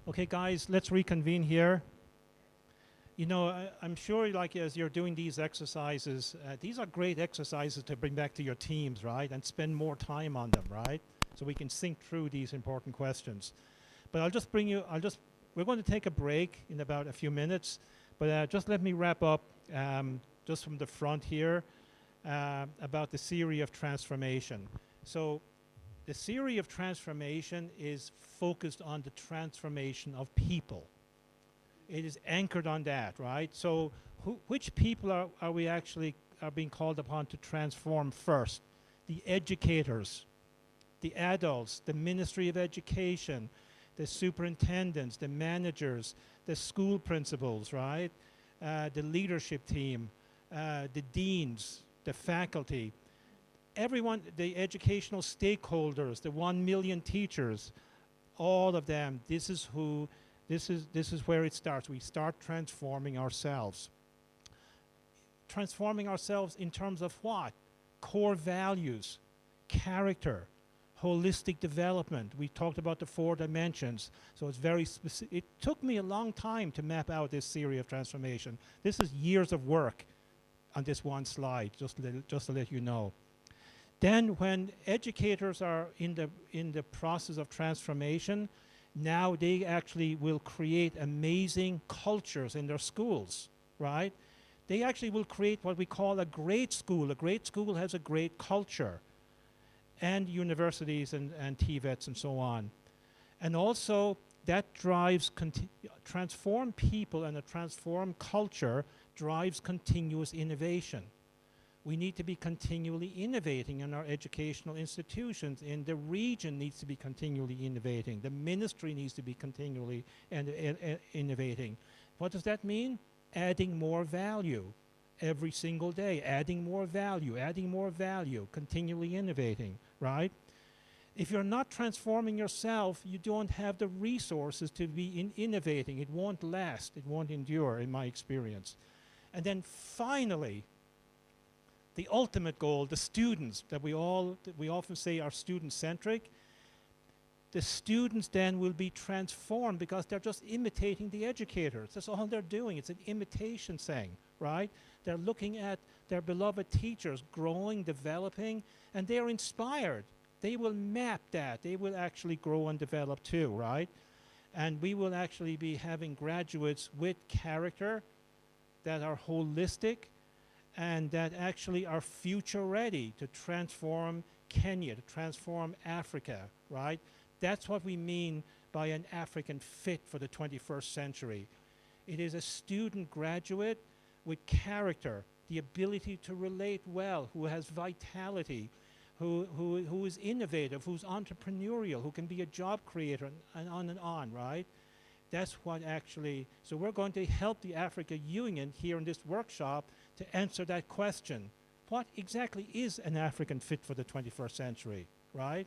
Okay, guys, let's reconvene here. You know, I'm sure, like, as you're doing these exercises, these are great exercises to bring back to your teams, right? And spend more time on them, right? So we can think through these important questions. But we're going to take a break in about a few minutes, but just let me wrap up just from the front here about the theory of transformation. So the theory of transformation is focused on the transformation of people. It is anchored on that, right? So which people are we actually being called upon to transform first? The educators, the adults, the Ministry of Education, the superintendents, the managers, the school principals, right? The leadership team, the deans, the faculty, everyone, the educational stakeholders, the 1 million teachers, all of them. This is where it starts. We start transforming ourselves. Transforming ourselves in terms of what? Core values, character, holistic development. We talked about the 4 dimensions. So it's very specific. It took me a long time to map out this theory of transformation. This is years of work on this one slide, just to let you know. Then when educators are in the process of transformation, now they actually will create amazing cultures in their schools, right? They actually will create what we call a great school. A great school has a great culture, and universities and TVETs and so on. And also that drives, transform people, and a transformed culture drives continuous innovation. We need to be continually innovating in our educational institutions, and the region needs to be continually innovating. The ministry needs to be continually innovating. What does that mean? Adding more value every single day, adding more value, continually innovating, right? If you're not transforming yourself, you don't have the resources to be innovating. It won't last, it won't endure, in my experience. And then finally, the ultimate goal, the students that we often say are student-centric, the students then will be transformed because they're just imitating the educators. That's all they're doing. It's an imitation thing, right? They're looking at their beloved teachers growing, developing, and they're inspired. They will map that. They will actually grow and develop too, right? And we will actually be having graduates with character that are holistic, and that actually are future ready to transform Kenya, to transform Africa, right? That's what we mean by an African fit for the 21st century. It is a student graduate with character, the ability to relate well, who has vitality, who is innovative, who's entrepreneurial, who can be a job creator, and on, right? That's what actually, so we're going to help the Africa Union here in this workshop to answer that question. What exactly is an African fit for the 21st century, right?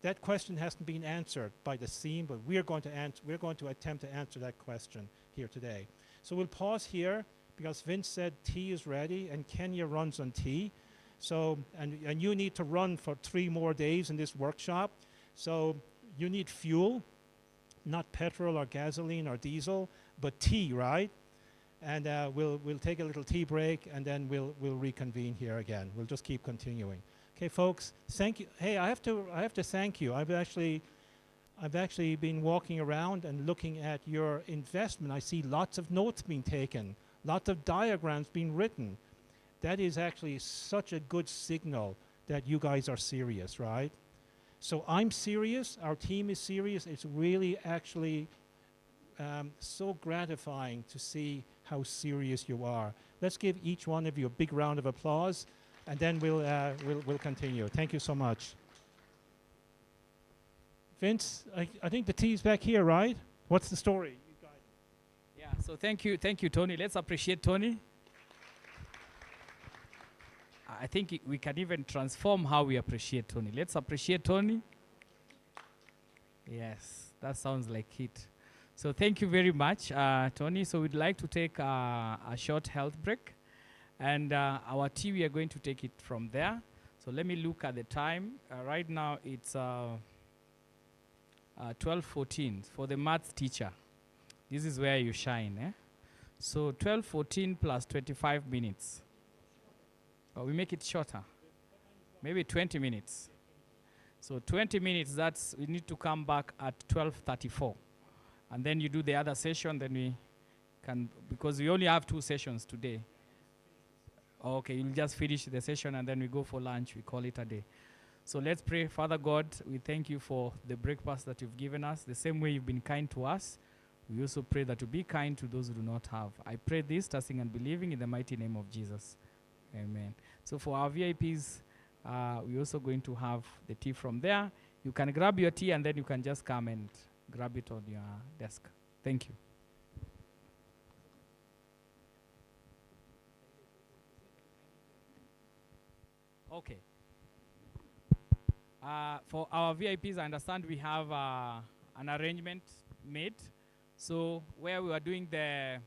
That question hasn't been answered by the theme, but we're going to attempt to answer that question here today. So we'll pause here because Vince said tea is ready and Kenya runs on tea. So, and you need to run for 3 more days in this workshop. So you need fuel, not petrol or gasoline or diesel, but tea, right? And we'll take a little tea break, and then we'll reconvene here again. We'll just keep continuing. Okay, folks. Thank you. Hey, I have to thank you. I've actually been walking around and looking at your investment. I see lots of notes being taken, lots of diagrams being written. That is actually such a good signal that you guys are serious, right? So I'm serious. Our team is serious. It's really actually so gratifying to see how serious you are. Let's give each one of you a big round of applause, and then we'll continue. Thank you so much. Vince, I think the tea's back here, right? What's the story? You guys. Yeah, so thank you, Tony. Let's appreciate Tony. I think we can even transform how we appreciate Tony. Let's appreciate Tony. Yes, that sounds like it. So thank you very much, Tony. So we'd like to take a short health break. And our tea, we are going to take it from there. So let me look at the time. Right now, it's 12:14 for the maths teacher. This is where you shine. So 12:14 plus 25 minutes. Or we make it shorter. Maybe 20 minutes. So 20 minutes, that's, we need to come back at 12:34. And then you do the other session, then we can, because we only have 2 sessions today. Okay, you'll just finish the session and then we go for lunch. We call it a day. So let's pray. Father God, we thank you for the breakfast that you've given us. The same way you've been kind to us, we also pray that you be kind to those who do not have. I pray this, trusting and believing in the mighty name of Jesus. Amen. So for our VIPs, we're also going to have the tea from there. You can grab your tea and then you can just come and grab it on your desk. Thank you. Okay. For our VIPs, I understand we have an arrangement made. So where we are doing the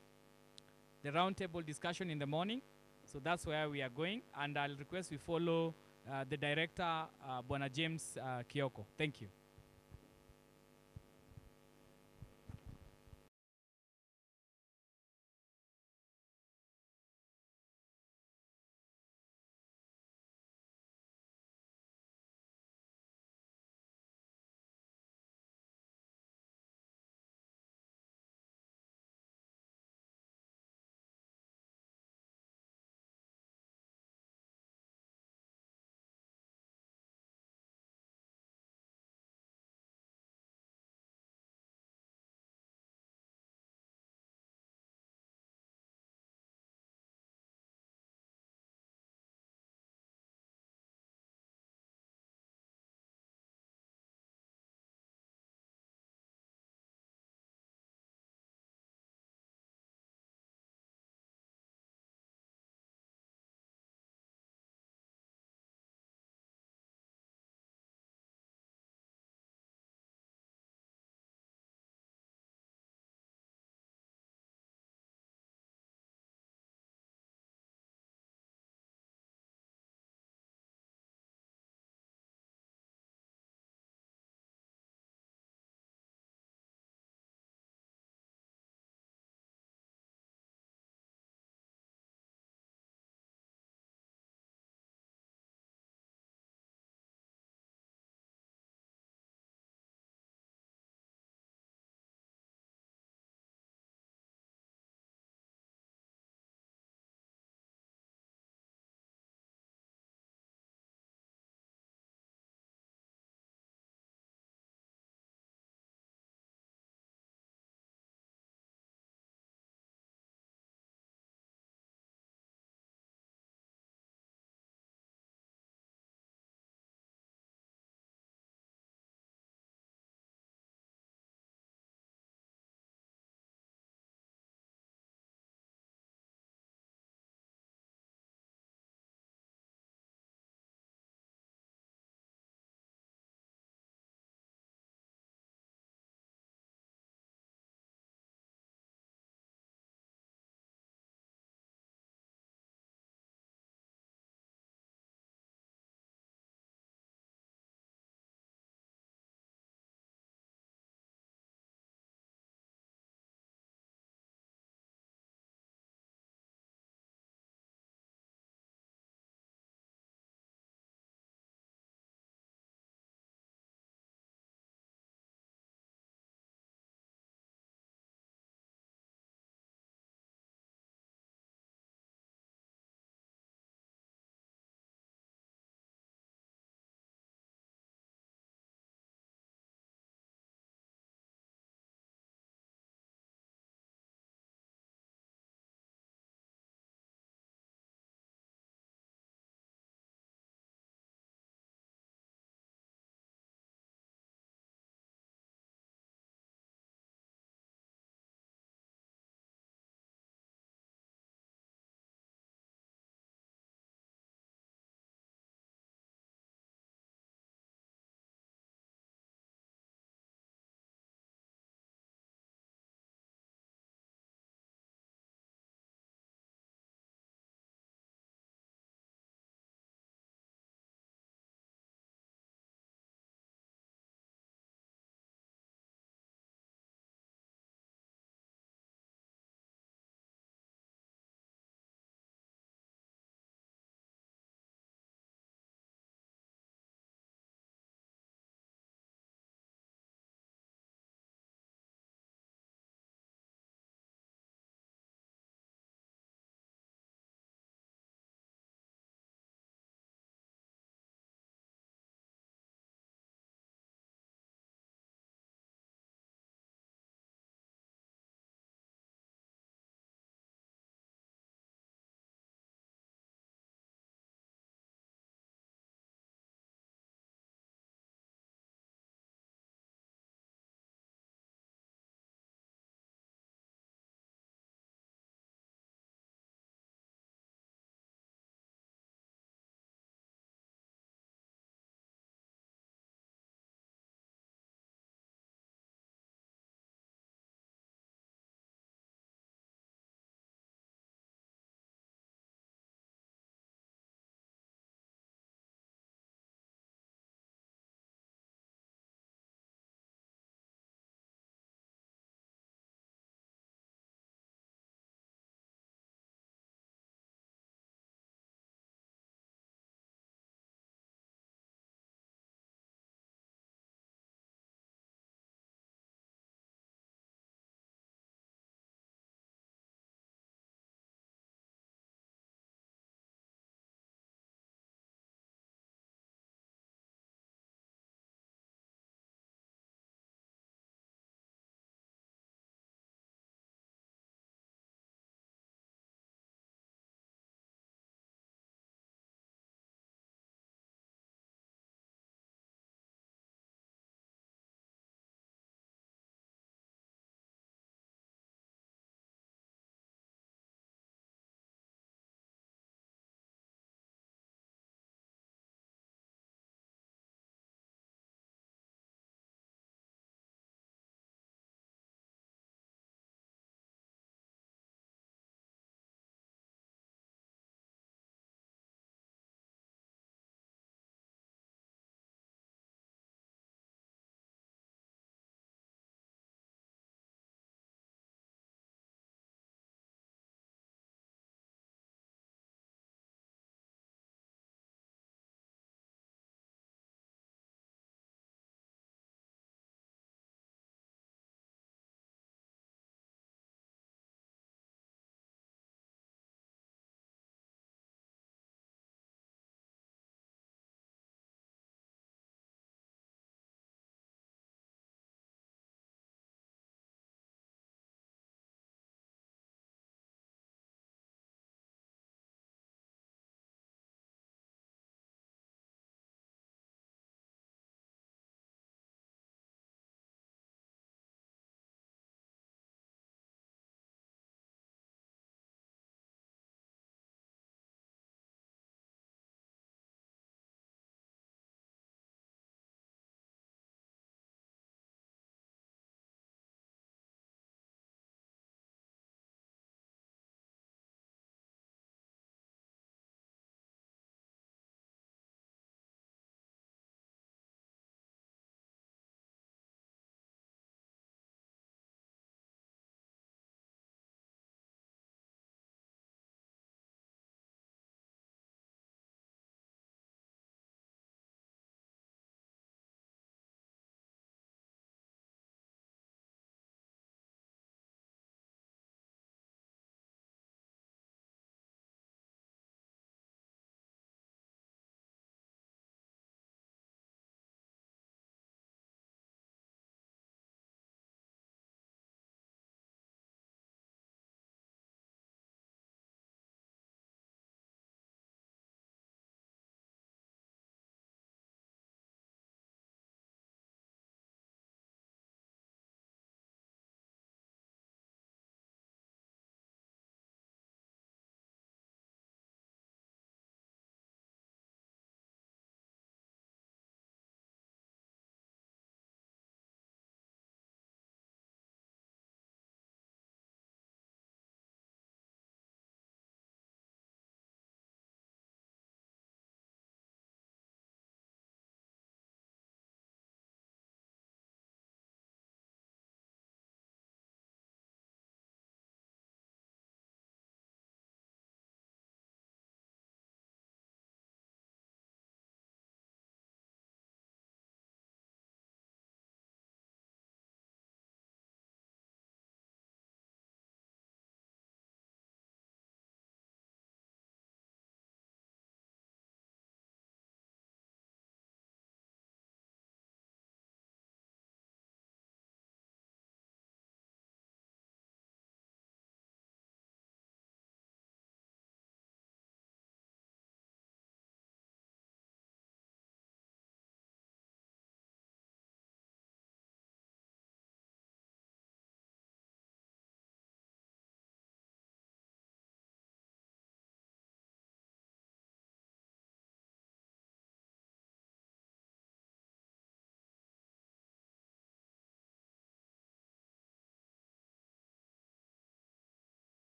roundtable discussion in the morning, so that's where we are going. And I'll request we follow the director, Bwana James Kioko. Thank you.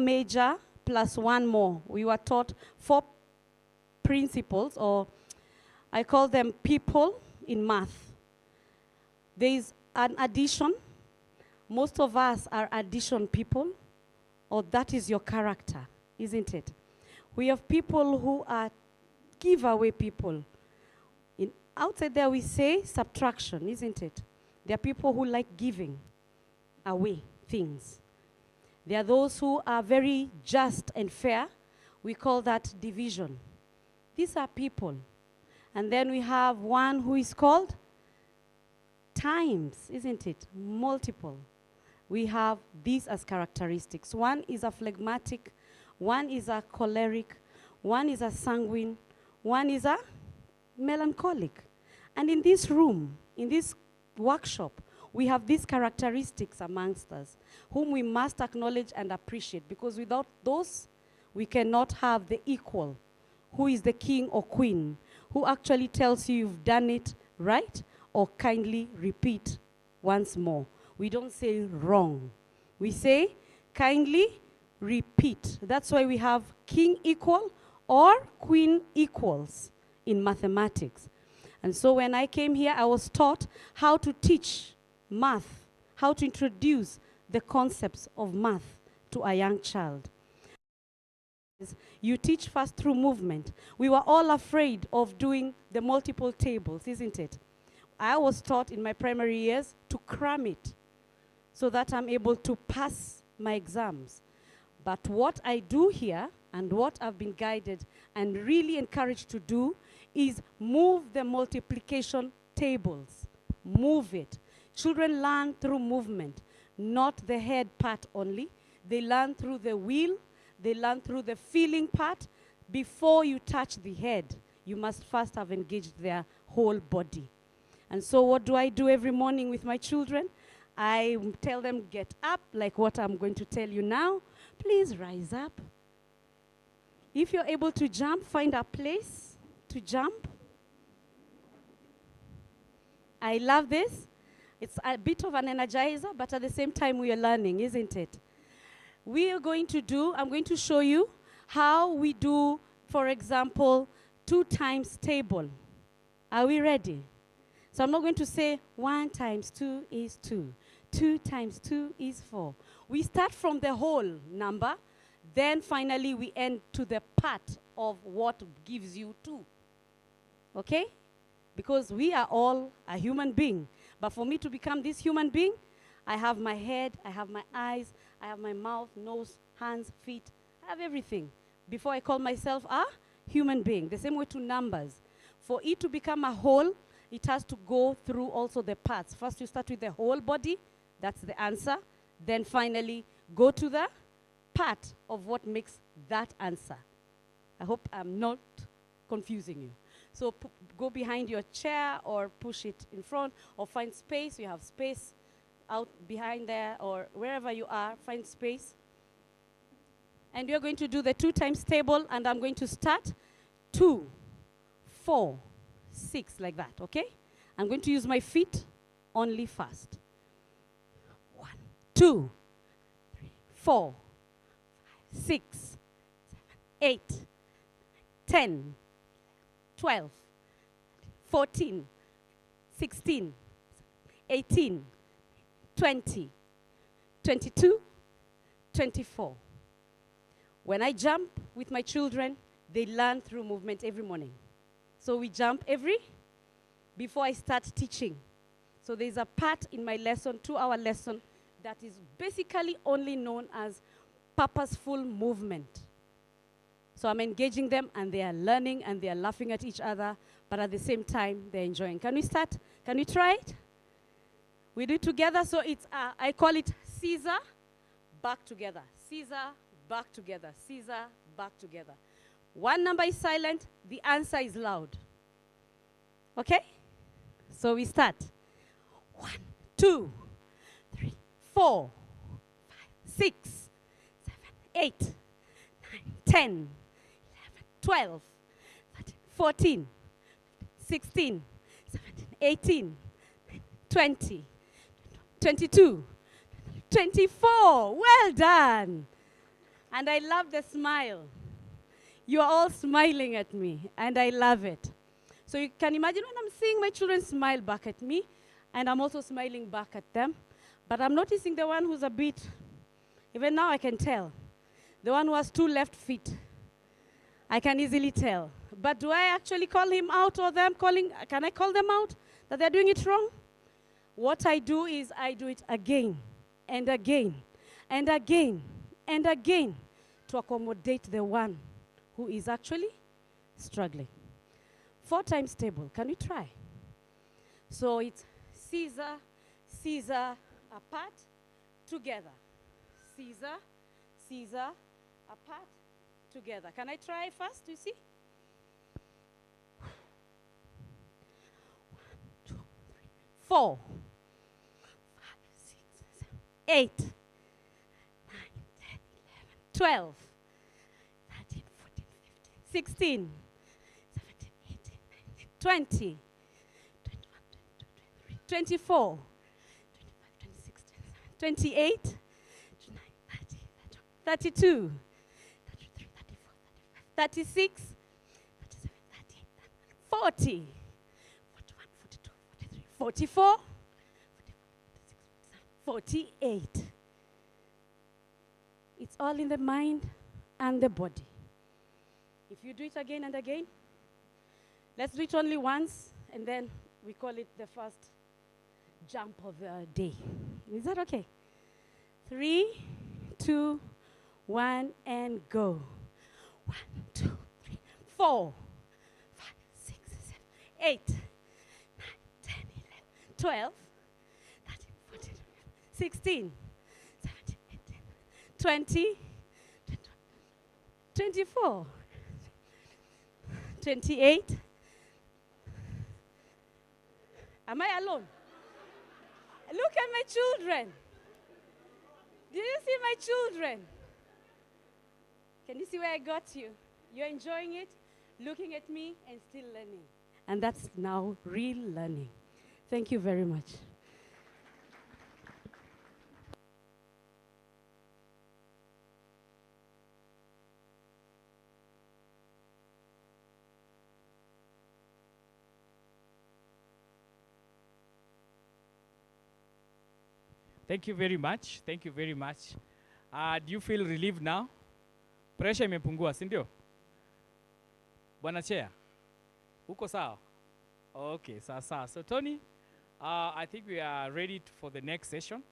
major plus one more. We were taught 4 principles, or I call them people in math. There is an addition. Most of us are addition people, or that is your character, isn't it? We have people who are giveaway people. Outside there we say subtraction, isn't it? There are people who like giving away things. There are those who are very just and fair. We call that division. These are people. And then we have one who is called times, isn't it? Multiple. We have these as characteristics. One is a phlegmatic, one is a choleric, one is a sanguine, one is a melancholic. And in this room, in this workshop, we have these characteristics amongst us, whom we must acknowledge and appreciate, because without those, we cannot have the equal, who is the king or queen, who actually tells you you've done it right, or kindly repeat once more. We don't say wrong. We say kindly repeat. That's why we have king equal or queen equals in mathematics. And so when I came here, I was taught how to teach math, how to introduce the concepts of math to a young child. You teach first through movement. We were all afraid of doing the multiple tables, isn't it? I was taught in my primary years to cram it so that I'm able to pass my exams. But what I do here, and what I've been guided and really encouraged to do, is move the multiplication tables. Move it. Children learn through movement, not the head part only. They learn through the wheel. They learn through the feeling part. Before you touch the head, you must first have engaged their whole body. And so what do I do every morning with my children? I tell them, get up, like what I'm going to tell you now. Please rise up. If you're able to jump, find a place to jump. I love this. It's a bit of an energizer, but at the same time we are learning, isn't it? I'm going to show you how we do, for example, 2 times table. Are we ready? So I'm not going to say 1 times 2 is 2. 2 times 2 is 4. We start from the whole number, then finally we end to the part of what gives you 2. Okay? Because we are all a human being. But for me to become this human being, I have my head, I have my eyes, I have my mouth, nose, hands, feet. I have everything before I call myself a human being. The same way to numbers. For it to become a whole, it has to go through also the parts. First you start with the whole body. That's the answer. Then finally go to the part of what makes that answer. I hope I'm not confusing you. So go behind your chair or push it in front or find space. You have space out behind there or wherever you are, find space. And you're going to do the 2 times table, and I'm going to start 2, 4, 6, like that, okay? I'm going to use my feet only first. 1, 2, 3, 4, 5, 6, 7, 8, 10, 12, 14, 16, 18, 20, 22, 24. When I jump with my children, they learn through movement every morning. So we jump before I start teaching. So there's a part in my lesson, 2-hour lesson, that is basically only known as purposeful movement. So I'm engaging them, and they are learning, and they are laughing at each other, but at the same time, they're enjoying. Can we start? Can we try it? We do it together, so it's, I call it Caesar, back together. Caesar, back together. Caesar, back together. One number is silent, the answer is loud. Okay? So we start. 1, 2, 3, 4, 5, 6, 7, 8, 9, 10, 11, 12, 13, 14, 16, 17, 18, 20, 22, 24. Well done. And I love the smile. You are all smiling at me, and I love it. So you can imagine when I'm seeing my children smile back at me, and I'm also smiling back at them. But I'm noticing the one who's a bit, even now I can tell, the one who has 2 left feet. I can easily tell. But do I actually call him out or them calling, can I call them out that they're doing it wrong? What I do is I do it again and again and again and again to accommodate the one who is actually struggling. 4 times table. Can we try? So it's Caesar, Caesar, apart, together. Caesar, Caesar, apart, together. Can I try first? Do you see? 1, 2, 3, 4, 5, 6, 7, 8, 9, 10, 11, 12, 13, 14, 15, 16, 17, 18, 19, 20, 21, 22, 23, 24, 25, 26, 27, 28, 29, 30, 32, 33, 34, 35, 36, 37, 38, 40, 41, 42, 43, 44, 48. It's all in the mind and the body. If you do it again and again, let's do it only once, and then we call it the first jump of the day. Is that okay? 3, 2, 1, and go. 1, 2, 3, 4, 5, 6, 7, 8, 9, 10, 11, 12, 13, 14, 16, 17, 18, 20, 24, 28. Am I alone? Look at my children. Did you see my children? Can you see where I got you? You're enjoying it, looking at me, and still learning. And that's now real learning. Thank you very much. Thank you very much. Thank you very much. Do you feel relieved now? Pressure imepungua, si ndio? Bwana Chair, uko sawa? Okay, sawa. So Tony, I think we are ready for the next session.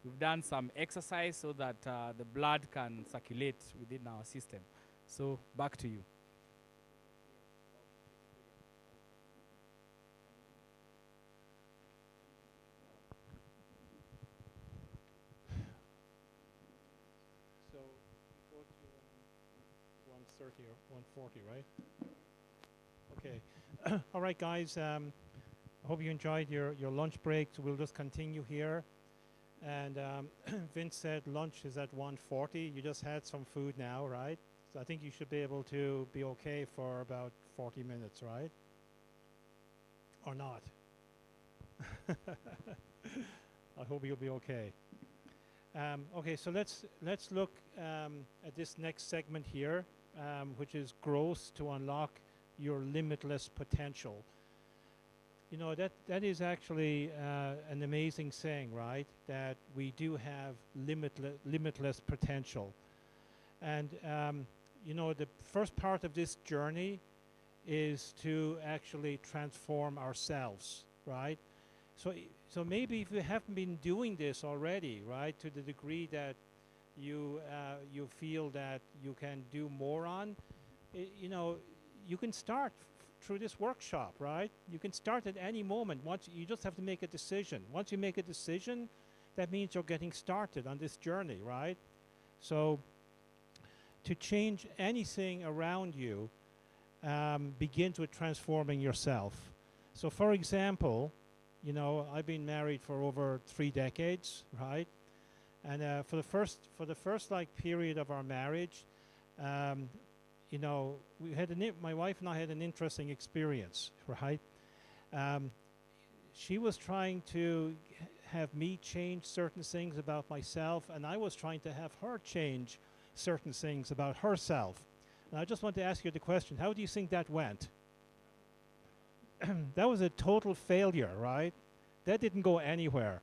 We've done some exercise so that the blood can circulate within our system. So back to you. So we go to 130 or 140, right? Okay. All right, guys. I hope you enjoyed your lunch break. So we'll just continue here. And Vince said lunch is at 1:40. You just had some food now, right? So I think you should be able to be okay for about 40 minutes, right? Or not? I hope you'll be okay. Okay, so let's look at this next segment here, which is growth to unlock your limitless potential. You know, that is actually an amazing saying, right? That we do have limitless potential. And, you know, the first part of this journey is to actually transform ourselves, right? So maybe if you haven't been doing this already, right, to the degree that you feel that you can do more on, you know, you can start through this workshop, right? You can start at any moment. Once you just have to make a decision. Once you make a decision, that means you're getting started on this journey, right? So to change anything around you begins with transforming yourself. So for example, you know, I've been married for over 3 decades, right? And for the first like period of our marriage, you know, my wife and I had an interesting experience, right? She was trying to have me change certain things about myself, and I was trying to have her change certain things about herself. And I just want to ask you the question, how do you think that went? That was a total failure, right? That didn't go anywhere.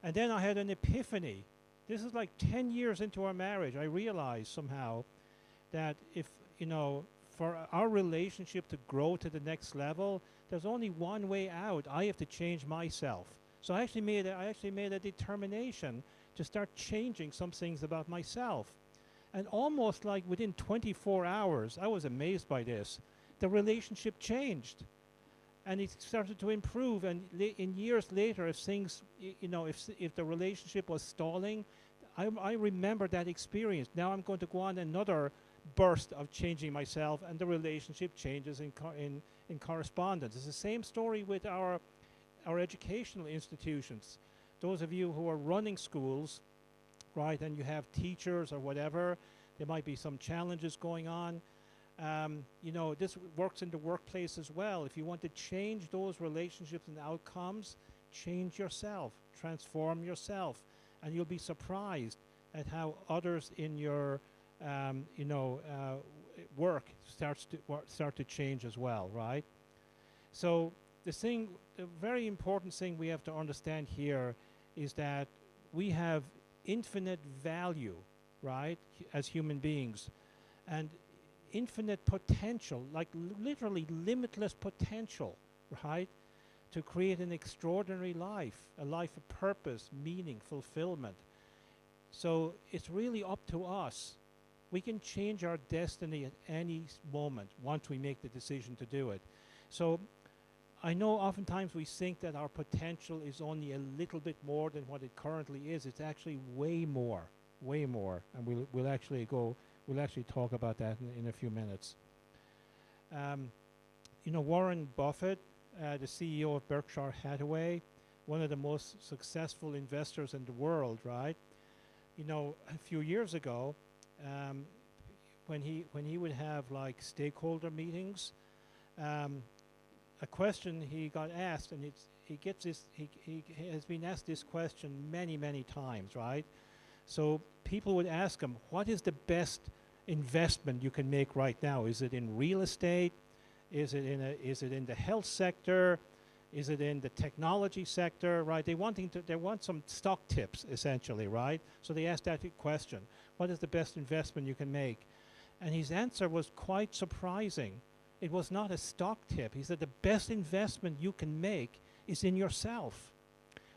And then I had an epiphany. This is like 10 years into our marriage. I realized somehow that if, for our relationship to grow to the next level, there's only one way out. I have to change myself. So I actually made a determination to start changing some things about myself. And almost like within 24 hours, I was amazed by this. The relationship changed. And it started to improve. And in years later, if things, if the relationship was stalling, I remember that experience. Now I'm going to go on another burst of changing myself, and the relationship changes in correspondence. It's the same story with our educational institutions. Those of you who are running schools, right, and you have teachers or whatever, there might be some challenges going on. This works in the workplace as well. If you want to change those relationships and outcomes, change yourself, transform yourself, and you'll be surprised at how others in your work start to change as well, right? So the very important thing we have to understand here is that we have infinite value, right, as human beings, and infinite potential, like literally limitless potential, right, to create an extraordinary life, a life of purpose, meaning, fulfillment. So it's really up to us. We can change our destiny at any moment once we make the decision to do it. So I know oftentimes we think that our potential is only a little bit more than what it currently is. It's actually way more, and we'll actually talk about that in a few minutes. Warren Buffett, the CEO of Berkshire Hathaway, one of the most successful investors in the world, right? A few years ago, when he would have like stakeholder meetings, a question he got asked, and he has been asked this question many times, right? So people would ask him, what is the best investment you can make right now? Is it in real estate? Is it in the health sector? Is it in the technology sector, right? They want some stock tips, essentially, right? So they asked that question, what is the best investment you can make? And his answer was quite surprising. It was not a stock tip. He said the best investment you can make is in yourself.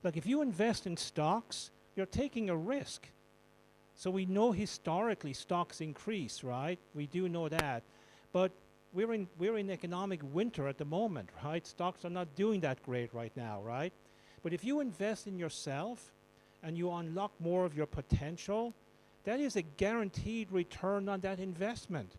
Like if you invest in stocks, you're taking a risk. So we know historically stocks increase, right? We do know that. But we're in economic winter at the moment, right? Stocks are not doing that great right now, right? But if you invest in yourself and you unlock more of your potential, that is a guaranteed return on that investment.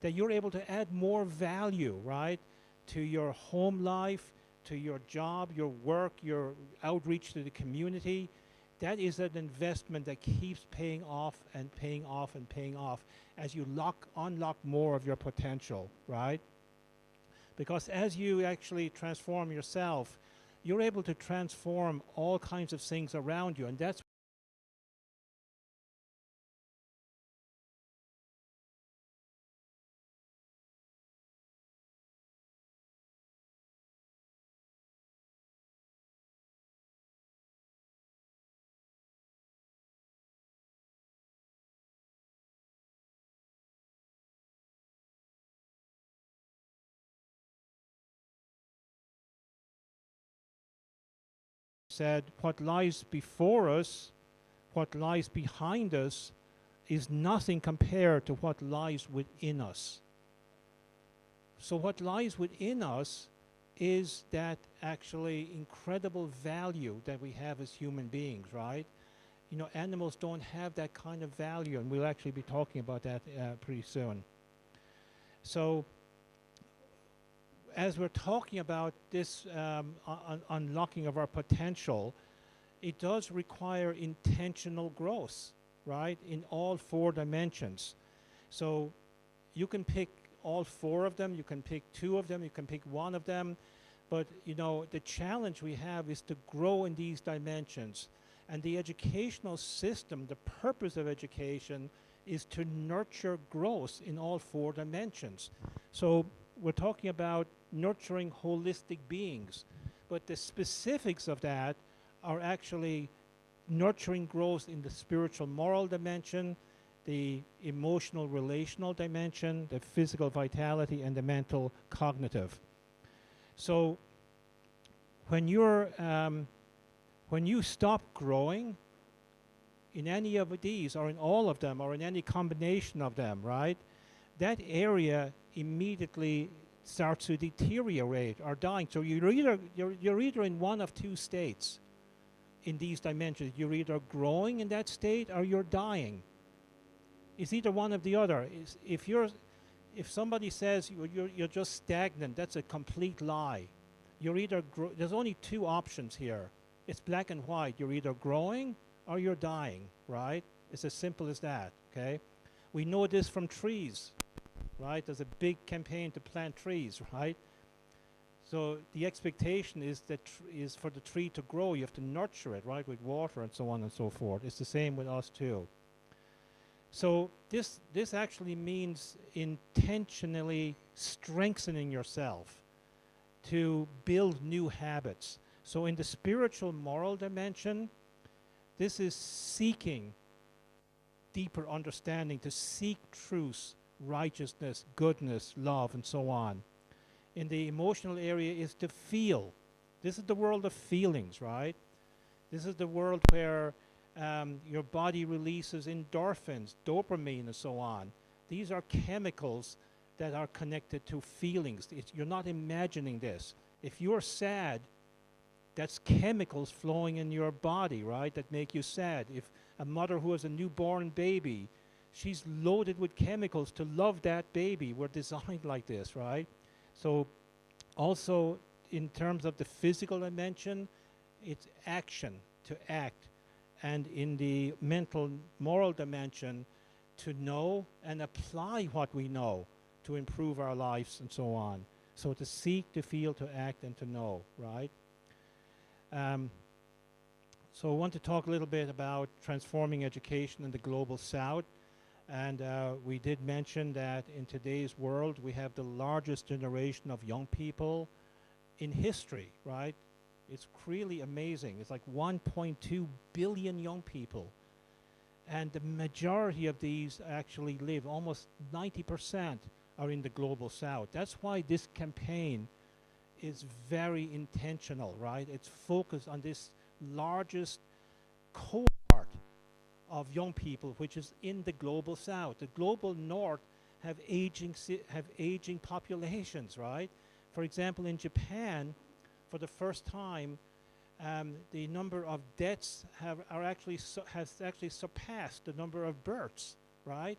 That you're able to add more value, right, to your home life, to your job, your work, your outreach to the community. That is an investment that keeps paying off and paying off and paying off as you unlock more of your potential, right? Because as you actually transform yourself, you're able to transform all kinds of things around you, and that's said, what lies before us, what lies behind us, is nothing compared to what lies within us. So what lies within us is that actually incredible value that we have as human beings, right? Animals don't have that kind of value, and we'll actually be talking about that pretty soon. So as we're talking about this unlocking of our potential, it does require intentional growth, right, in all 4 dimensions. So you can pick all 4 of them, you can pick 2 of them, you can pick 1 of them, but the challenge we have is to grow in these dimensions. And the educational system, the purpose of education, is to nurture growth in all 4 dimensions. So we're talking about nurturing holistic beings, but the specifics of that are actually nurturing growth in the spiritual moral dimension, the emotional relational dimension, the physical vitality, and the mental cognitive. So when you stop growing in any of these, or in all of them, or in any combination of them, right, that area immediately starts to deteriorate or dying. So you're either in one of 2 states in these dimensions. You're either growing in that state or you're dying. It's either one or the other. If somebody says you're just stagnant, that's a complete lie. There's only 2 options here. It's black and white. You're either growing or you're dying, right? It's as simple as that, okay? We know this from trees, right? There's a big campaign to plant trees, right? So the expectation is is for the tree to grow. You have to nurture it, right, with water and so on and so forth. It's the same with us too. So this actually means intentionally strengthening yourself to build new habits. So in the spiritual moral dimension, this is seeking deeper understanding, to seek truth, righteousness, goodness, love, and so on. In the emotional area is to feel. This is the world of feelings, right? This is the world where your body releases endorphins, dopamine, and so on. These are chemicals that are connected to feelings. You're not imagining this. If you're sad, that's chemicals flowing in your body, right, that make you sad. If a mother who has a newborn baby, she's loaded with chemicals to love that baby. We're designed like this, right? So also in terms of the physical dimension, it's action, to act. And in the mental moral dimension, to know and apply what we know to improve our lives and so on. So to seek, to feel, to act, and to know, right? So I want to talk a little bit about transforming education in the global south. And we did mention that in today's world, we have the largest generation of young people in history, right? It's really amazing. It's like 1.2 billion young people. And the majority of these actually live, almost 90% are in the global south. That's why this campaign is very intentional, right? It's focused on this largest cohort of young people, which is in the global south. The global north have aging populations, right? For example, in Japan, for the first time, the number of deaths has actually surpassed the number of births, right?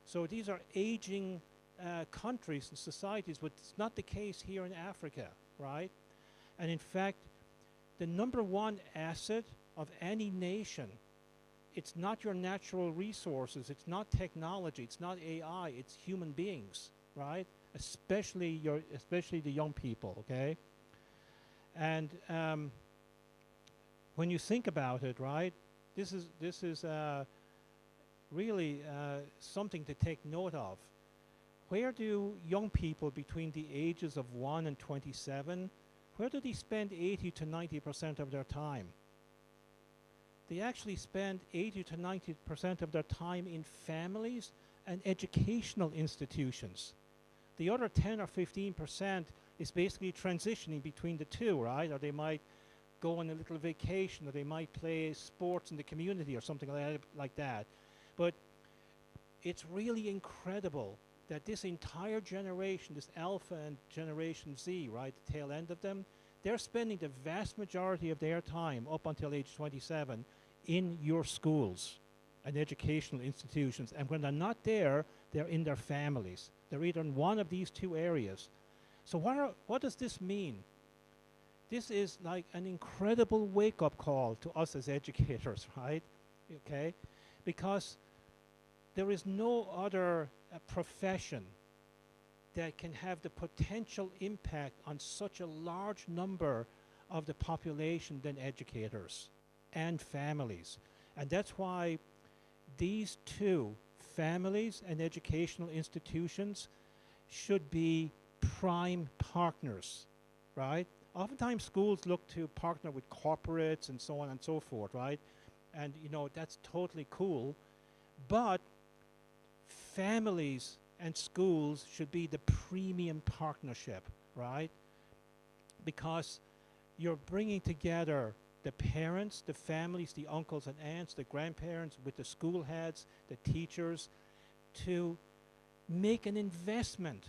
So these are aging countries and societies, but it's not the case here in Africa, right? And in fact, the number 1 asset of any nation, it's not your natural resources, it's not technology, it's not AI, it's human beings, right? Especially the young people, okay? And when you think about it, right, this is really something to take note of. Where do young people between the ages of 1 and 27, where do they spend 80 to 90% of their time? They actually spend 80 to 90% of their time in families and educational institutions. The other 10 or 15% is basically transitioning between the two, right? Or they might go on a little vacation, or they might play sports in the community or something like that. But it's really incredible that this entire generation, this Alpha and Generation Z, right, the tail end of them, they're spending the vast majority of their time up until age 27 in your schools and educational institutions. And when they're not there, they're in their families. They're either in one of these 2 areas. So what does this mean? This is like an incredible wake-up call to us as educators, right? Okay? Because there is no other profession that can have the potential impact on such a large number of the population than educators and families. And that's why these 2, families and educational institutions should be prime partners, right? Oftentimes schools look to partner with corporates and so on and so forth, right? And you know, that's totally cool, but families and schools should be the premium partnership, right? Because you're bringing together the parents, the families, the uncles and aunts, the grandparents with the school heads, the teachers, to make an investment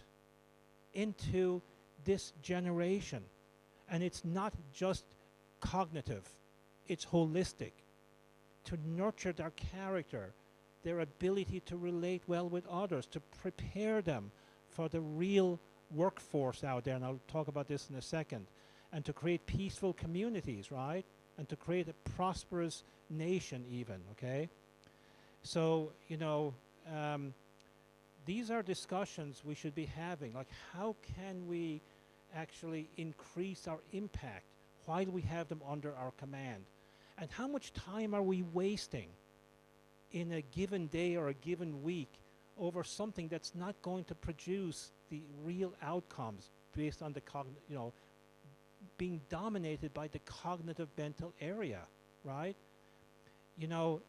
into this generation. And it's not just cognitive, it's holistic. To nurture their character, their ability to relate well with others, to prepare them for the real workforce out there, and I'll talk about this in a second, and to create peaceful communities, right? And to create a prosperous nation even, okay? So, you know, these are discussions we should be having, like how can we actually increase our impact while we have them under our command? And how much time are we wasting in a given day or a given week over something that's not going to produce the real outcomes based on the you know, being dominated by the cognitive mental area, right? You know,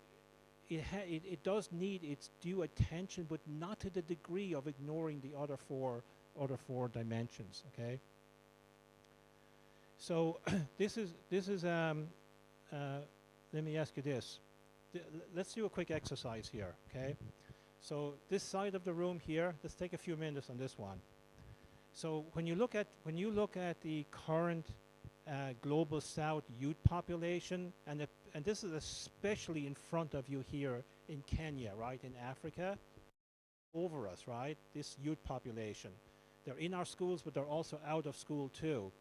it does need its due attention, but not to the degree of ignoring the other four dimensions, okay? So this is let me ask you this. Let's do a quick exercise here, okay? So this side of the room here, let's take a few minutes on this one. So when you look at the current global South youth population, and this is especially in front of you here in Kenya, right, in Africa, over us, right, this youth population. They're in our schools, but they're also out of school too.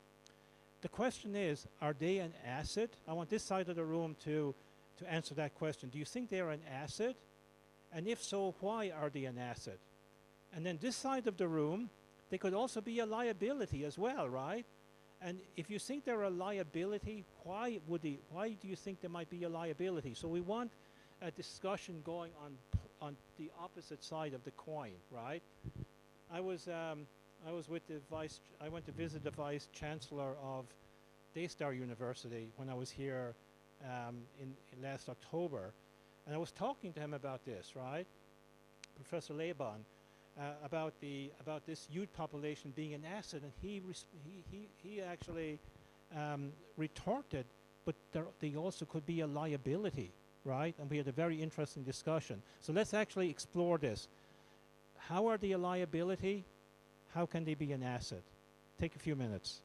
The question is, are they an asset? I want this side of the room to answer that question. Do you think they're an asset? And if so, why are they an asset? And then this side of the room, they could also be a liability as well, right? And if you think they're a liability, why do you think they might be a liability? So we want a discussion going on the opposite side of the coin, right? I went to visit the Vice Chancellor of Daystar University when I was here in last October, and I was talking to him about this, right? Professor Laban, about this youth population being an asset, and he actually retorted, but they also could be a liability, right? And we had a very interesting discussion. So let's actually explore this. How are they a liability? How can they be an asset? Take a few minutes.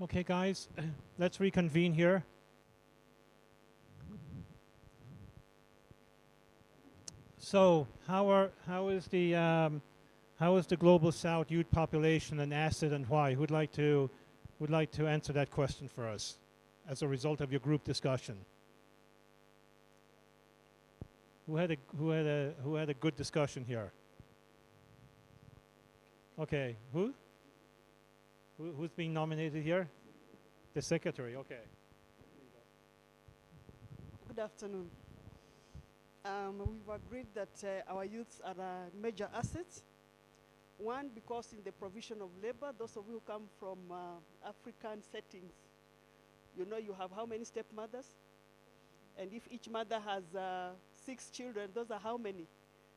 Okay, guys, let's reconvene here. So, how is the global South youth population an asset, and why? Who'd like to answer that question for us, as a result of your group discussion? Who had a good discussion here? Okay, who's being nominated here? The secretary. Okay. Good afternoon. We've agreed that our youths are a major asset. One, because in the provision of labor, those of you who come from African settings, you know you have how many stepmothers? And if each mother has 6 children, those are how many?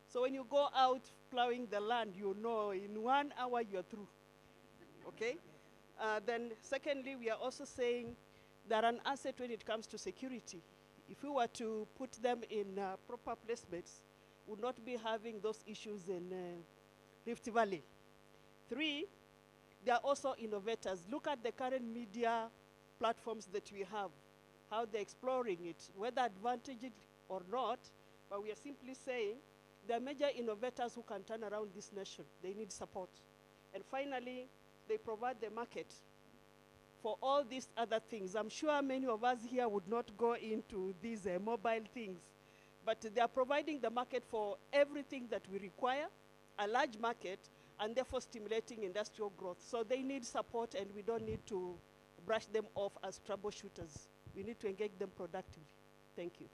So when you go out plowing the land, you know in 1 hour you're through. Okay? Then secondly, we are also saying they're an asset when it comes to security. If we were to put them in proper placements, we would not be having those issues in Rift Valley. 3, they are also innovators. Look at the current media platforms that we have, how they're exploring it, whether advantaged or not, but we are simply saying they are major innovators who can turn around this nation. They need support. And finally, they provide the market for all these other things. I'm sure many of us here would not go into these mobile things, but they are providing the market for everything that we require, a large market, and therefore stimulating industrial growth. So they need support, and we don't need to brush them off as troubleshooters. We need to engage them productively. Thank you.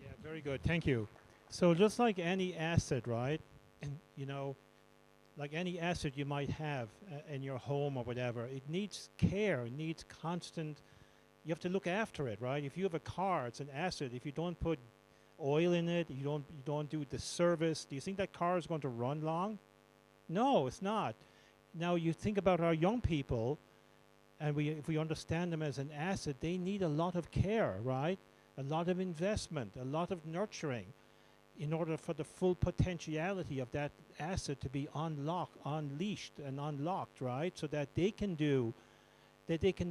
Yeah, very good. Thank you. So just like any asset, right? And like any asset you might have in your home or whatever, it needs care, it needs constant, you have to look after it, right? If you have a car, it's an asset. If you don't put oil in it, you don't do the service, do you think that car is going to run long? No, it's not. Now you think about our young people, and if we understand them as an asset, they need a lot of care, right? A lot of investment, a lot of nurturing, in order for the full potentiality of that asset to be unleashed and unlocked, right? So that they can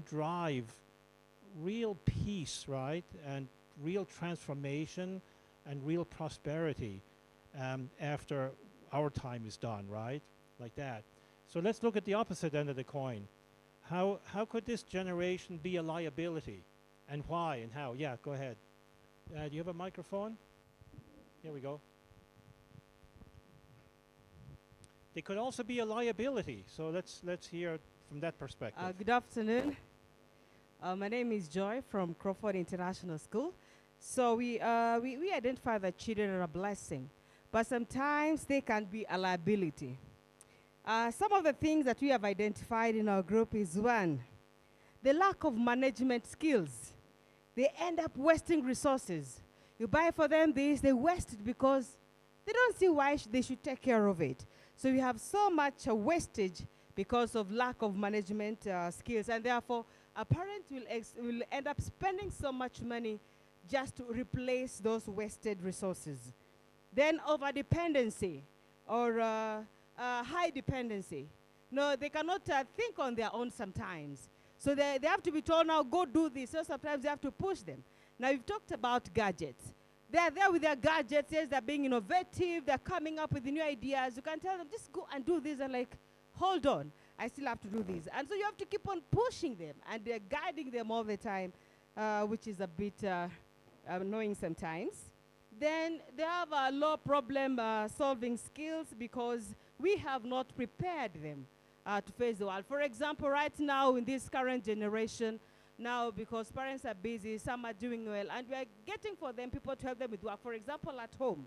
drive real peace, right? And real transformation and real prosperity after our time is done, right? Like that. So let's look at the opposite end of the coin. How could this generation be a liability? And why and how? Yeah, go ahead. Do you have a microphone? Here we go. They could also be a liability. So let's hear from that perspective. Good afternoon. My name is Joy from Crawford International School. So we identify that children are a blessing, but sometimes they can be a liability. Some of the things that we have identified in our group is, one, the lack of management skills. They end up wasting resources. You buy for them this, they waste it because they don't see why they should take care of it. So we have so much wastage because of lack of management skills, and therefore a parent will end up spending so much money just to replace those wasted resources. Then over-dependency or high dependency. No, they cannot think on their own sometimes. So they have to be told, now go do this. So sometimes they have to push them. Now, you've talked about gadgets. They're there with their gadgets. Yes, they're being innovative. They're coming up with new ideas. You can tell them, just go and do this. And like, hold on, I still have to do this. And so you have to keep on pushing them. And they're guiding them all the time, which is a bit annoying sometimes. Then they have low problem solving skills because we have not prepared them to face the world. For example, right now in this current generation, now because parents are busy, some are doing well, and we are getting for them people to help them with work. For example, at home,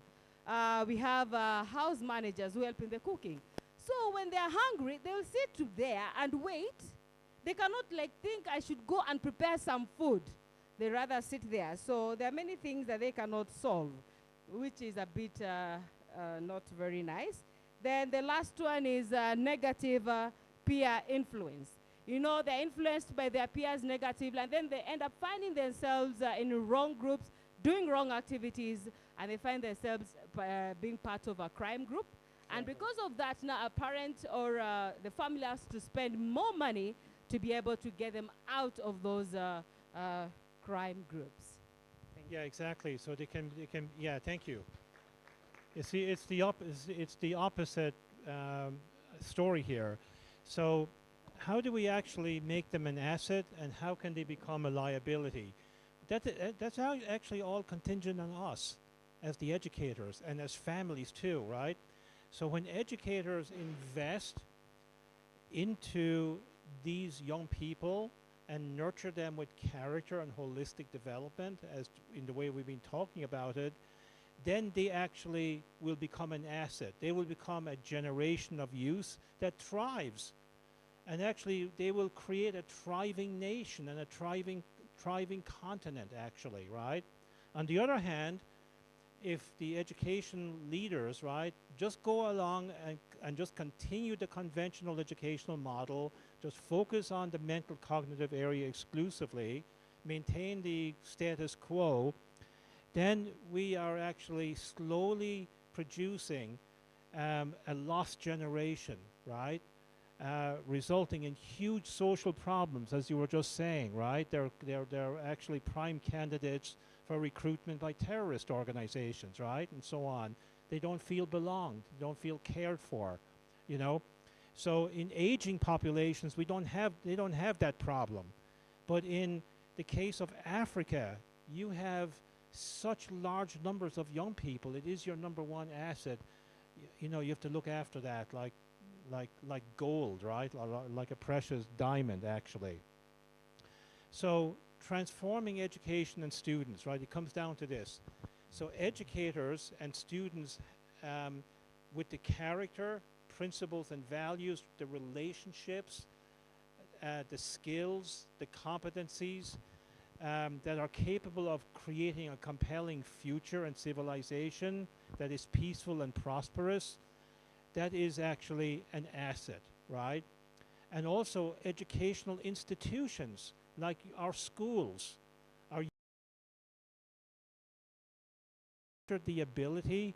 we have house managers who help in the cooking. So when they are hungry, they will sit there and wait. They cannot think I should go and prepare some food. They rather sit there. So there are many things that they cannot solve, which is a bit not very nice. Then the last one is negative peer influence. You know, they're influenced by their peers negatively, and then they end up finding themselves in wrong groups, doing wrong activities, and they find themselves being part of a crime group. And because of that, now a parent or the family has to spend more money to be able to get them out of those crime groups. Yeah, exactly. So yeah, thank you. You see, it's the opposite story here. So how do we actually make them an asset, and how can they become a liability? That's actually all contingent on us as the educators and as families too, right? So when educators invest into these young people and nurture them with character and holistic development, as in the way we've been talking about it, then they actually will become an asset. They will become a generation of youth that thrives. And actually, they will create a thriving nation and a thriving continent, actually, right? On the other hand, if the education leaders, right, just go along and just continue the conventional educational model, just focus on the mental cognitive area exclusively, maintain the status quo, then we are actually slowly producing a lost generation, right? Resulting in huge social problems, as you were just saying, right? They're actually prime candidates for recruitment by terrorist organizations, right? And so on. They don't feel belonged, they don't feel cared for, you know? So in aging populations, they don't have that problem. But in the case of Africa, you have such large numbers of young people. It is your number one asset. You know, you have to look after that like gold, right? Or like a precious diamond, actually. So transforming education and students, right? It comes down to this. So educators and students with the character, principles and values, the relationships, the skills, the competencies that are capable of creating a compelling future and civilization that is peaceful and prosperous, that is actually an asset, right? And also educational institutions like our schools are the ability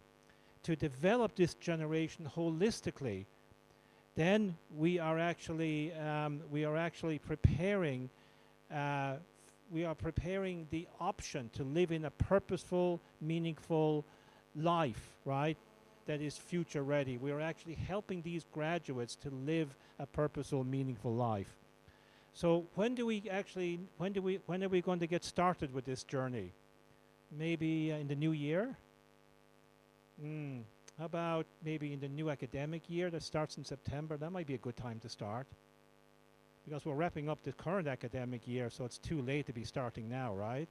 to develop this generation holistically. Then we are actually preparing the option to live in a purposeful, meaningful life, right? That is future ready. We are actually helping these graduates to live a purposeful, meaningful life. So when are we going to get started with this journey? Maybe in the new year? How about maybe in the new academic year that starts in September? That might be a good time to start. Because we're wrapping up the current academic year, so it's too late to be starting now, right?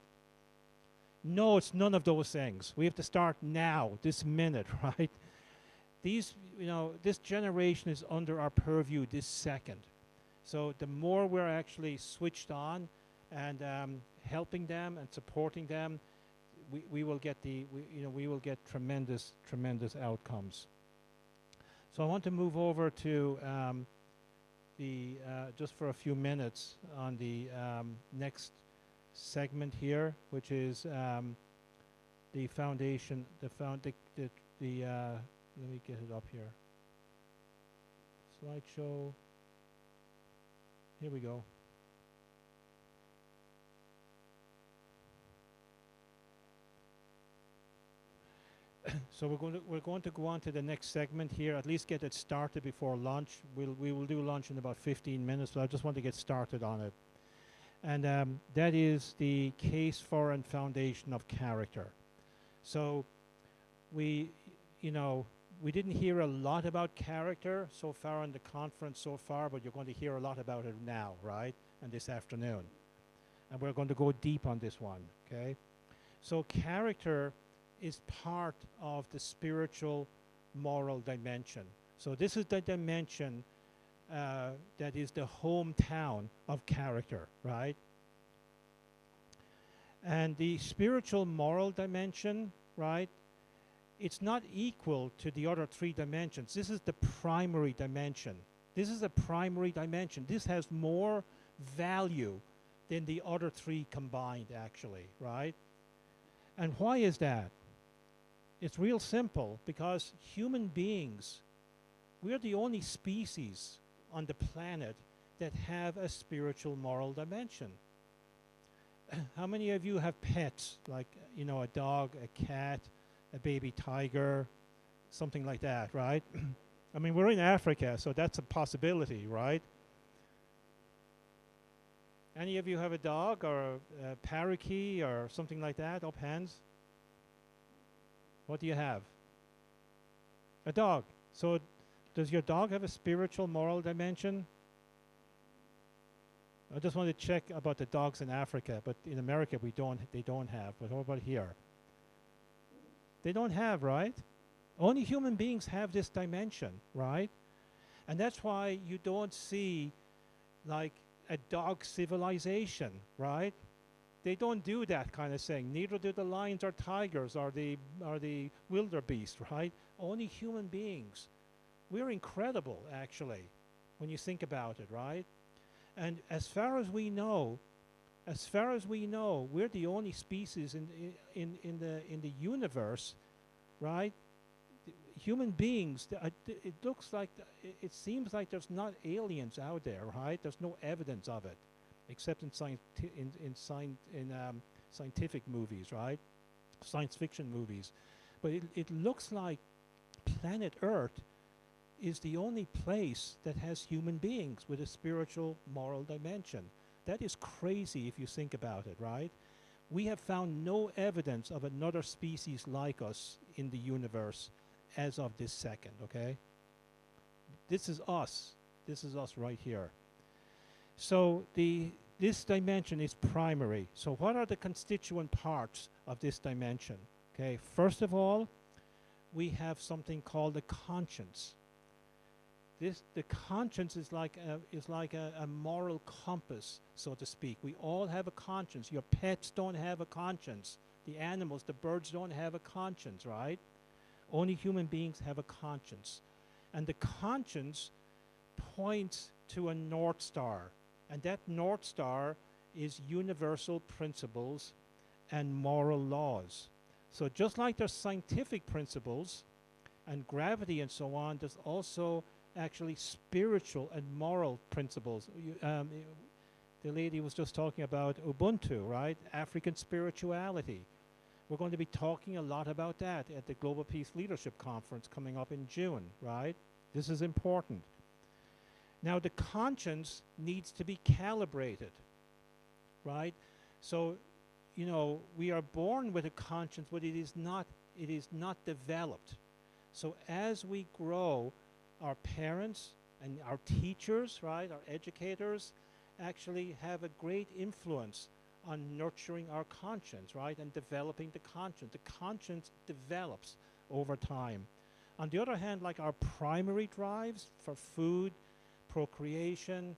No, it's none of those things. We have to start now, this minute, right? This generation is under our purview this second. So the more we're actually switched on and helping them and supporting them, we will get tremendous outcomes. So I want to move over to just for a few minutes on the next segment here, which is the foundation. Let me get it up here. Slideshow. Here we go. So we're going to go on to the next segment here. At least get it started before lunch. We will do lunch in about 15 minutes, but I just want to get started on it. And that is the case for and foundation of character. So we didn't hear a lot about character so far in the conference so far, but you're going to hear a lot about it now, right? And this afternoon. And we're going to go deep on this one, okay? So character is part of the spiritual moral dimension. So this is the dimension that is the hometown of character, right? And the spiritual moral dimension, right, it's not equal to the other three dimensions. This is the primary dimension. This is a primary dimension. This has more value than the other three combined, actually, right? And why is that? It's real simple, because human beings we're the only species on the planet that have a spiritual moral dimension. How many of you have pets, like, you know, a dog, a cat, a baby tiger, something like that, right? I mean, we're in Africa, so that's a possibility, right? Any of you have a dog or a parakeet or something like that? Up hands. What do you have? A dog. So does your dog have a spiritual moral dimension? I just want to check about the dogs in Africa, but in America they don't have. But what about here? They don't have, right? Only human beings have this dimension, right? And that's why you don't see like a dog civilization, right? They don't do that kind of thing. Neither do the lions or tigers or the wildebeest, right? Only human beings. We're incredible, actually, when you think about it, right? And as far as we know, we're the only species in the universe, right? Human beings. It looks like it seems like there's not aliens out there, right? There's no evidence of it, except in scientific movies, right? Science fiction movies. But it looks like planet Earth is the only place that has human beings with a spiritual moral dimension. That is crazy if you think about it, right? We have found no evidence of another species like us in the universe as of this second, okay? This is us. This is us right here. So this dimension is primary. So what are the constituent parts of this dimension? Okay, first of all, we have something called the conscience. The conscience is like a moral compass, so to speak. We all have a conscience. Your pets don't have a conscience. The animals, the birds don't have a conscience, right? Only human beings have a conscience. And the conscience points to a North Star. And that North Star is universal principles and moral laws. So just like there's scientific principles and gravity and so on, there's also actually spiritual and moral principles. The lady was just talking about Ubuntu, right? African spirituality. We're going to be talking a lot about that at the Global Peace Leadership Conference coming up in June, right? This is important. Now, the conscience needs to be calibrated, right? So, you know, we are born with a conscience, but it is not developed. So as we grow, our parents and our teachers, right, our educators, actually have a great influence on nurturing our conscience, right, and developing the conscience. The conscience develops over time. On the other hand, like our primary drives for food, procreation,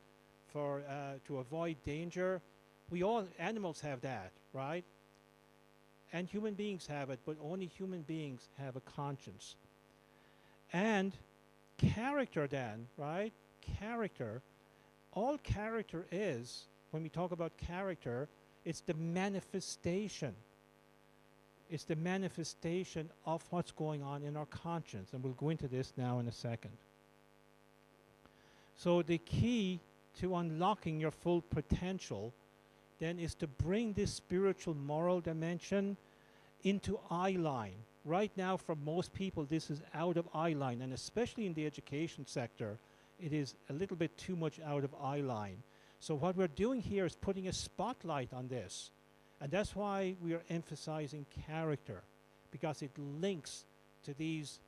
for to avoid danger, animals have that, right? And human beings have it, but only human beings have a conscience. And character then, right? Character, all character is, when we talk about character, it's the manifestation. It's the manifestation of what's going on in our conscience. And we'll go into this now in a second. So the key to unlocking your full potential then is to bring this spiritual moral dimension into eye line. Right now, for most people, this is out of eye line, and especially in the education sector, it is a little bit too much out of eye line. So what we're doing here is putting a spotlight on this, and that's why we are emphasizing character, because it links to these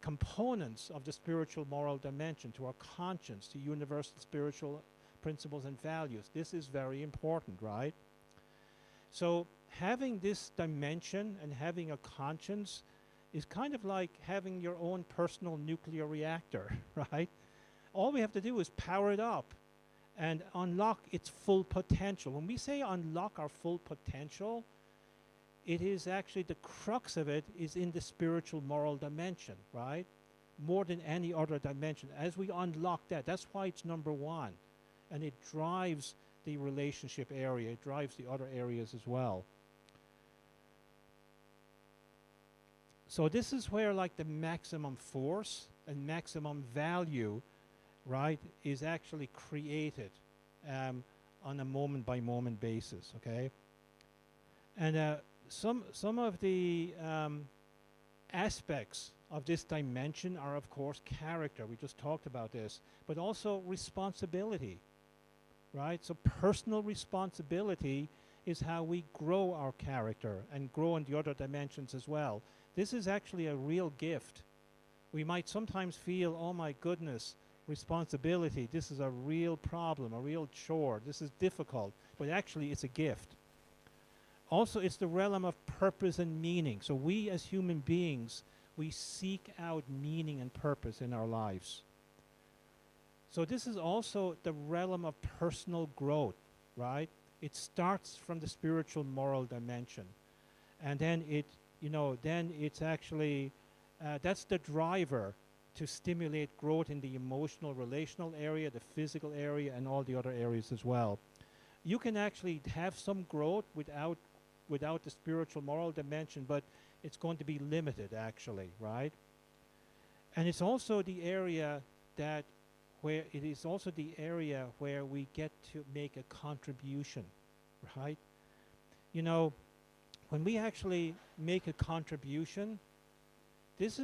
components of the spiritual moral dimension, to our conscience, to universal spiritual principles and values. This is very important, right? So having this dimension and having a conscience is kind of like having your own personal nuclear reactor, right? All we have to do is power it up and unlock its full potential. When we say unlock our full potential, it is actually the crux of it is in the spiritual moral dimension, right? More than any other dimension. As we unlock that, that's why it's number one. And it drives the relationship area. It drives the other areas as well. So this is where like the maximum force and maximum value, right, is actually created on a moment-by-moment basis, okay? And some of the aspects of this dimension are, of course, character. We just talked about this, but also responsibility, right? So personal responsibility is how we grow our character and grow in the other dimensions as well. This is actually a real gift. We might sometimes feel, oh my goodness, responsibility, this is a real problem, a real chore, this is difficult, but actually it's a gift. Also, it's the realm of purpose and meaning. So we as human beings, we seek out meaning and purpose in our lives. So this is also the realm of personal growth, right? It starts from the spiritual moral dimension. And then then it's actually, that's the driver to stimulate growth in the emotional, relational area, the physical area, and all the other areas as well. You can actually have some growth without the spiritual moral dimension, but it's going to be limited actually, right? And it's also the area where we get to make a contribution, right? You know, when we actually make a contribution, this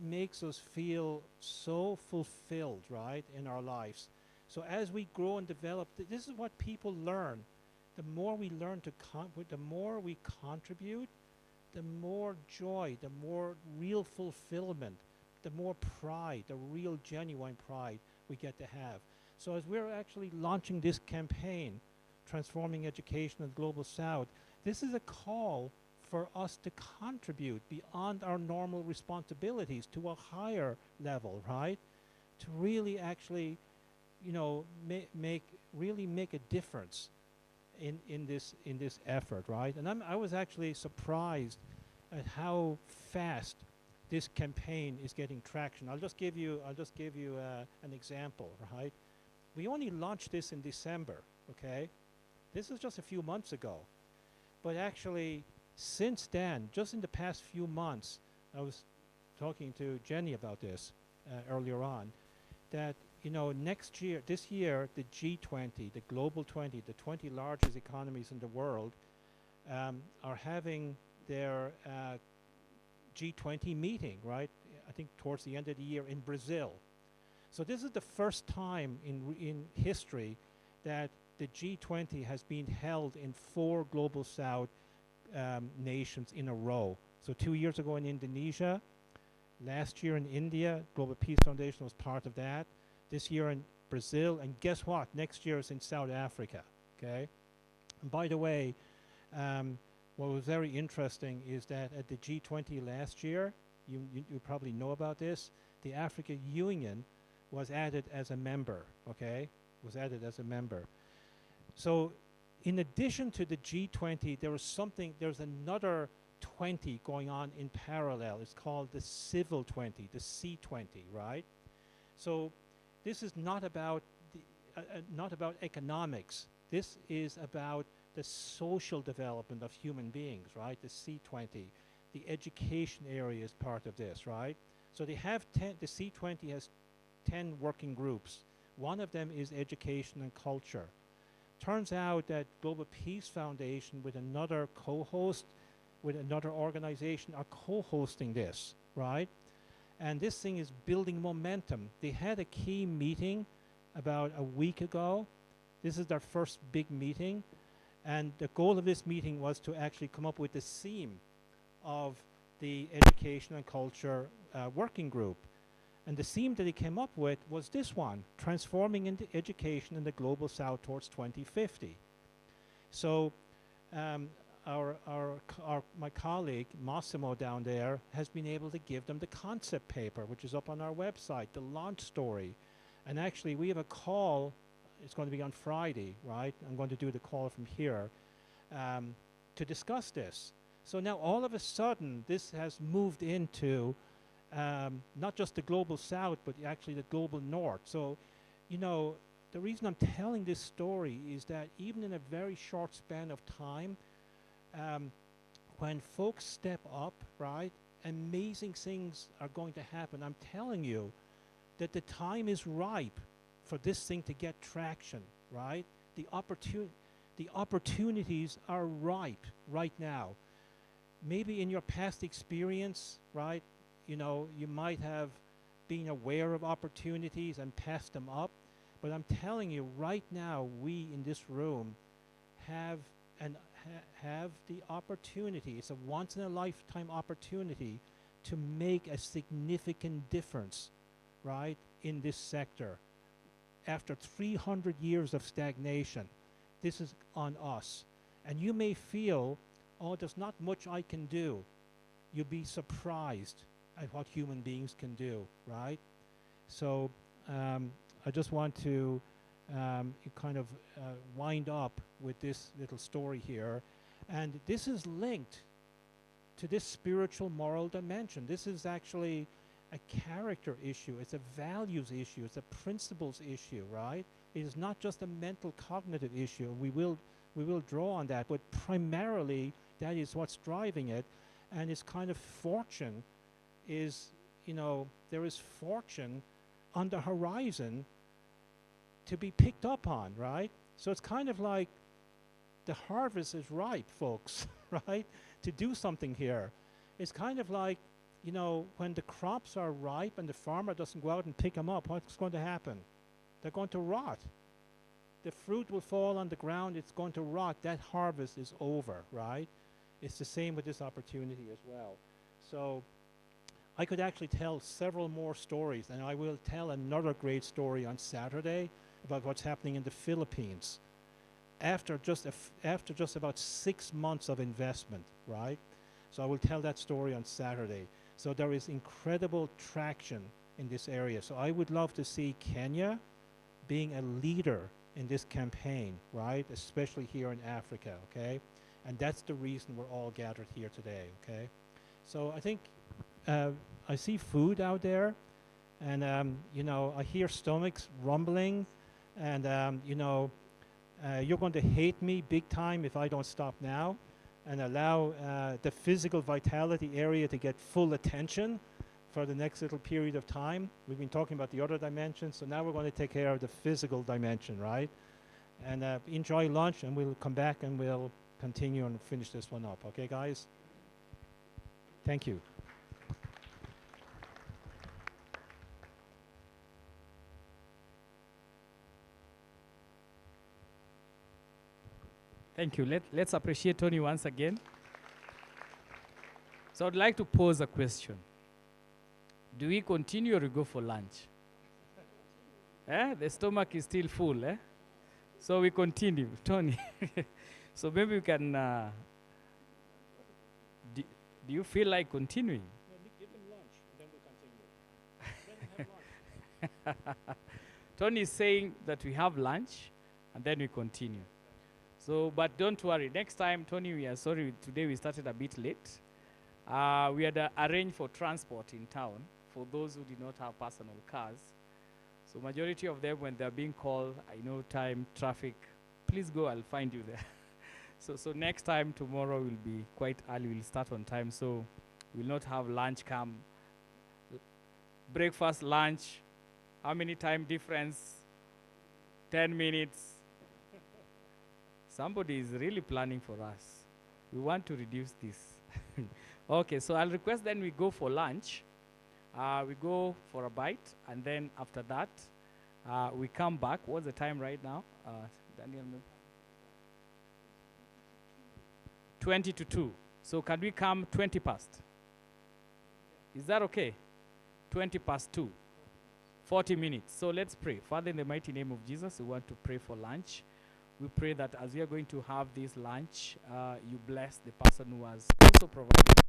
makes us feel so fulfilled, right, in our lives. So as we grow and develop, this is what people learn. The more we learn the more we contribute, the more joy, the more real fulfillment, the more pride, the real genuine pride we get to have. So as we're actually launching this campaign, Transforming Education in the Global South, this is a call for us to contribute beyond our normal responsibilities to a higher level, right? To really actually, really make a difference in this effort, right? And I was actually surprised at how fast this campaign is getting traction. I'll just give you an example, right? We only launched this in December, okay? This is just a few months ago. But actually, since then, just in the past few months, I was talking to Jenny about this earlier on, that this year, the G20, the Global 20, the 20 largest economies in the world, are having their G20 meeting, right? I think towards the end of the year in Brazil. So this is the first time in history that the G20 has been held in 4 Global South nations in a row. So 2 years ago in Indonesia, last year in India, Global Peace Foundation was part of that. This year in Brazil, and guess what? Next year is in South Africa, okay? And by the way, what was very interesting is that at the G20 last year, you probably know about this, the African Union was added as a member, okay? Was added as a member. So in addition to the G20, there's another 20 going on in parallel. It's called the Civil 20, the C20, right? So this is not about economics. This is about the social development of human beings, right? The C20, the education area is part of this, right? So they have the C20 has 10 working groups. One of them is education and culture. Turns out that Global Peace Foundation with another co-host, with another organization are co-hosting this, right? And this thing is building momentum. They had a key meeting about a week ago. This is their first big meeting. And the goal of this meeting was to actually come up with the theme of the education and culture working group. And the theme that they came up with was this one, Transforming Education in the Global South towards 2050. So my colleague, Massimo down there, has been able to give them the concept paper, which is up on our website, the launch story. And actually, we have a call. It's going to be on Friday, right? I'm going to do the call from here to discuss this. So now all of a sudden, this has moved into not just the Global South, but actually the Global North. So, the reason I'm telling this story is that even in a very short span of time, when folks step up, right, amazing things are going to happen. I'm telling you that the time is ripe for this thing to get traction, right? The opportunities are ripe right now. Maybe in your past experience, right, you might have been aware of opportunities and passed them up. But I'm telling you, right now, we in this room have the opportunity. It's a once-in-a-lifetime opportunity to make a significant difference, right, in this sector. After 300 years of stagnation, this is on us. And you may feel, oh, there's not much I can do. You'll be surprised at what human beings can do, right? So I just want to kind of wind up with this little story here. And this is linked to this spiritual moral dimension. This is actually a character issue. It's a values issue. It's a principles issue, right? It is not just a mental cognitive issue. We will draw on that, but primarily that is what's driving it. And it's kind of fortune is, there is fortune on the horizon to be picked up on, right? So it's kind of like the harvest is ripe, folks, right? To do something here. It's kind of like, when the crops are ripe and the farmer doesn't go out and pick them up, what's going to happen? They're going to rot. The fruit will fall on the ground, it's going to rot. That harvest is over, right? It's the same with this opportunity as well. So I could actually tell several more stories, and I will tell another great story on Saturday about what's happening in the Philippines after just about 6 months of investment, right? So I will tell that story on Saturday. So there is incredible traction in this area. So I would love to see Kenya being a leader in this campaign, right? Especially here in Africa, okay? And that's the reason we're all gathered here today, okay? So I think I see food out there, and I hear stomachs rumbling, and you're going to hate me big time if I don't stop now and allow the physical vitality area to get full attention for the next little period of time. We've been talking about the other dimensions, so now we're going to take care of the physical dimension, right? And enjoy lunch, and we'll come back and we'll continue and finish this one up. Okay, guys? Thank you. Thank you. Let's appreciate Tony once again. So I'd like to pose a question. Do we continue or we go for lunch? The stomach is still full, eh? So we continue. Tony, so maybe we can, do you feel like continuing? No, give them lunch, and then we'll continue. Tony is saying that we have lunch, and then we continue. So, but don't worry. Next time, Tony, we are sorry. Today we started a bit late. We had arranged for transport in town for those who did not have personal cars. So majority of them, when they're being called, I know time, traffic, please go, I'll find you there. So next time, tomorrow will be quite early. We'll start on time. So we'll not have lunch come. Breakfast, lunch, how many time difference? 10 minutes. Somebody is really planning for us. We want to reduce this. Okay, so I'll request then we go for lunch. We go for a bite, and then after that, we come back. What's the time right now? Daniel? 20 to 2. So can we come 20 past? Is that okay? 20 past 2. 40 minutes. So let's pray. Father, in the mighty name of Jesus, we want to pray for lunch. We pray that as we are going to have this lunch, you bless the person who has also provided